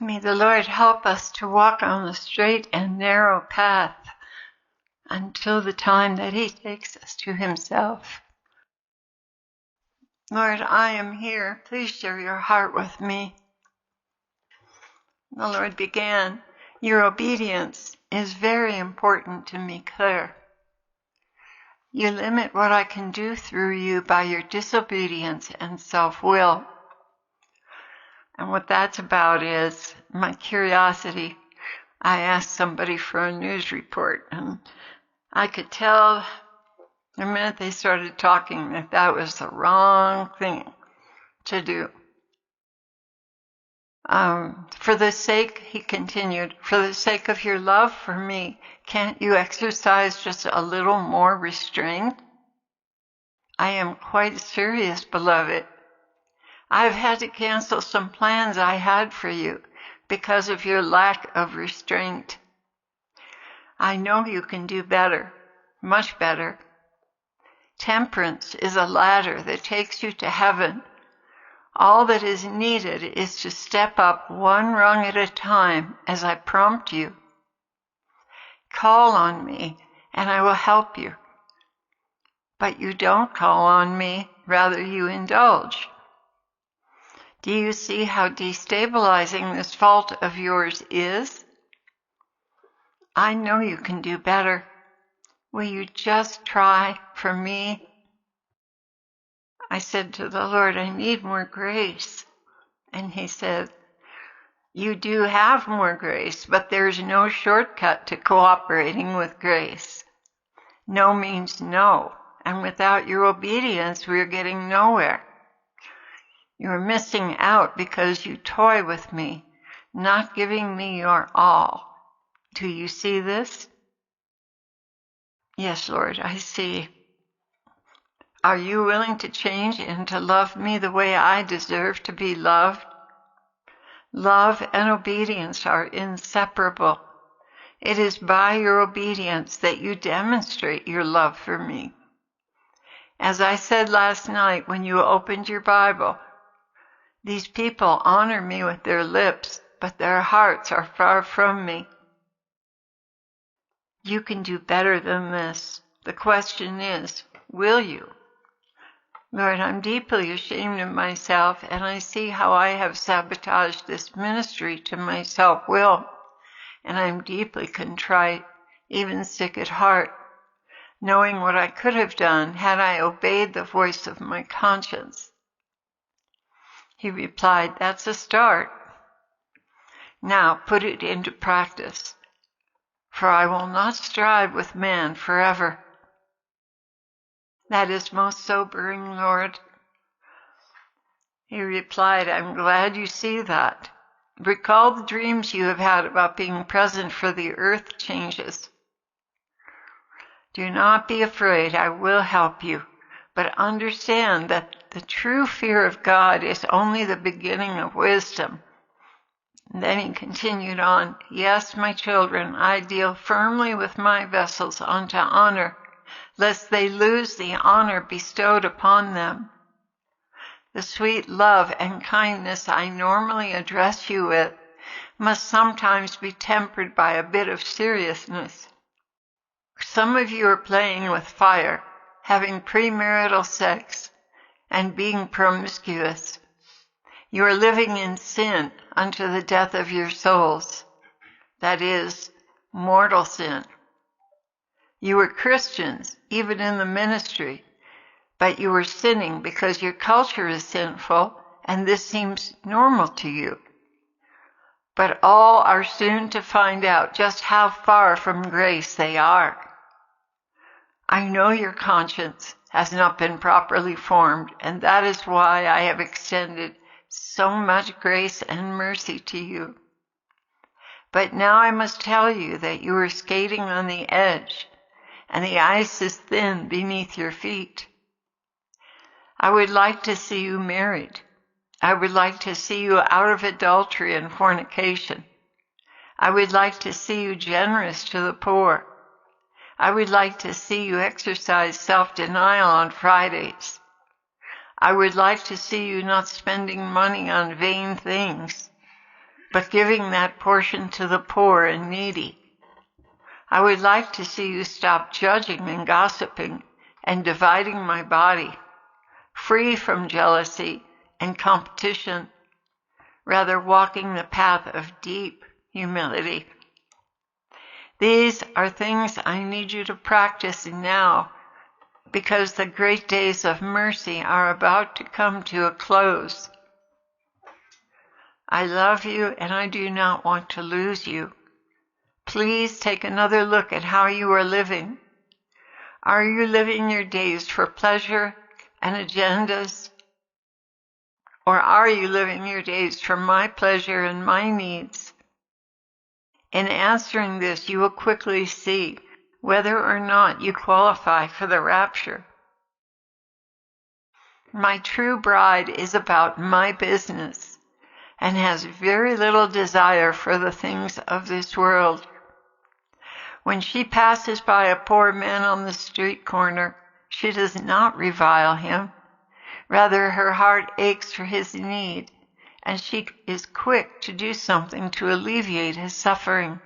May the Lord help us to walk on the straight and narrow path until the time that He takes us to Himself. Lord, I am here. Please share your heart with me. The Lord began, your obedience is very important to me, Claire. You limit what I can do through you by your disobedience and self-will. And what that's about is my curiosity. I asked somebody for a news report, and I could tell the minute they started talking that that was the wrong thing to do. For the sake, he continued, for the sake of your love for me, can't you exercise just a little more restraint? I am quite serious, beloved. I've had to cancel some plans I had for you because of your lack of restraint. I know you can do better, much better. Temperance is a ladder that takes you to heaven. All that is needed is to step up one rung at a time as I prompt you. Call on me, and I will help you. But you don't call on me, rather you indulge. Do you see how destabilizing this fault of yours is? I know you can do better. Will you just try for me? I said to the Lord, I need more grace. And He said, you do have more grace, but there's no shortcut to cooperating with grace. No means no, and without your obedience, we're getting nowhere. You're missing out because you toy with me, not giving me your all. Do you see this? Yes, Lord, I see. Are you willing to change and to love me the way I deserve to be loved? Love and obedience are inseparable. It is by your obedience that you demonstrate your love for me. As I said last night when you opened your Bible, these people honor me with their lips, but their hearts are far from me. You can do better than this. The question is, will you? Lord, I'm deeply ashamed of myself, and I see how I have sabotaged this ministry to my self-will, and I'm deeply contrite, even sick at heart, knowing what I could have done had I obeyed the voice of my conscience. He replied, that's a start. Now put it into practice, for I will not strive with man forever. That is most sobering, Lord. He replied, I'm glad you see that. Recall the dreams you have had about being present for the earth changes. Do not be afraid, I will help you, but understand that the true fear of God is only the beginning of wisdom. And then he continued on, yes, my children, I deal firmly with my vessels unto honor, lest they lose the honor bestowed upon them. The sweet love and kindness I normally address you with must sometimes be tempered by a bit of seriousness. Some of you are playing with fire, having premarital sex, and being promiscuous. You are living in sin unto the death of your souls, that is, mortal sin. You were Christians, even in the ministry, but you were sinning because your culture is sinful, and this seems normal to you. But all are soon to find out just how far from grace they are. I know your conscience has not been properly formed, and that is why I have extended so much grace and mercy to you. But now I must tell you that you are skating on the edge, and the ice is thin beneath your feet. I would like to see you married. I would like to see you out of adultery and fornication. I would like to see you generous to the poor. I would like to see you exercise self-denial on Fridays. I would like to see you not spending money on vain things. but giving that portion to the poor and needy. I would like to see you stop judging and gossiping and dividing my body, free from jealousy and competition, rather walking the path of deep humility. These are things I need you to practice now, because the great days of mercy are about to come to a close. I love you and I do not want to lose you. Please take another look at how you are living. Are you living your days for pleasure and agendas? Or are you living your days for my pleasure and my needs? In answering this, you will quickly see whether or not you qualify for the rapture. My true bride is about my business and has very little desire for the things of this world. When she passes by a poor man on the street corner, she does not revile him. Rather, her heart aches for his need, and she is quick to do something to alleviate his suffering.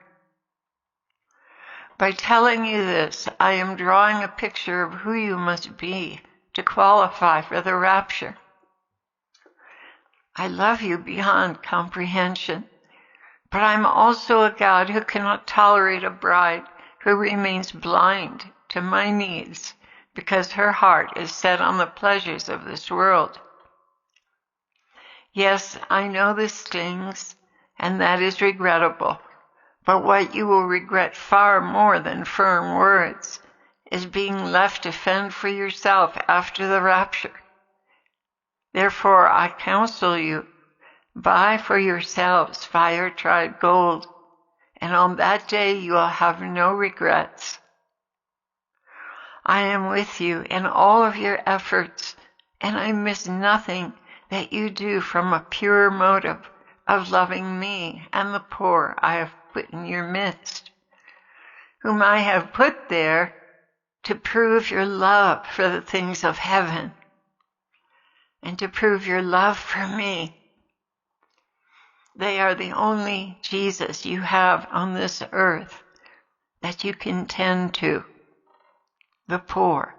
By telling you this, I am drawing a picture of who you must be to qualify for the rapture. I love you beyond comprehension, but I'm also a God who cannot tolerate a bride who remains blind to my needs because her heart is set on the pleasures of this world. Yes, I know this stings, and that is regrettable, but what you will regret far more than firm words is being left to fend for yourself after the rapture. Therefore, I counsel you, buy for yourselves fire-tried gold, and on that day you will have no regrets. I am with you in all of your efforts, and I miss nothing that you do from a pure motive of loving me and the poor I have put in your midst, whom I have put there to prove your love for the things of heaven and to prove your love for me. They are the only Jesus you have on this earth that you can tend to, the poor.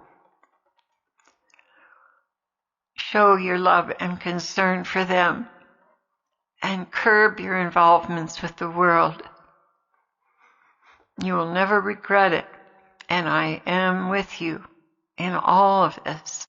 Show your love and concern for them and curb your involvements with the world. You will never regret it, and I am with you in all of this.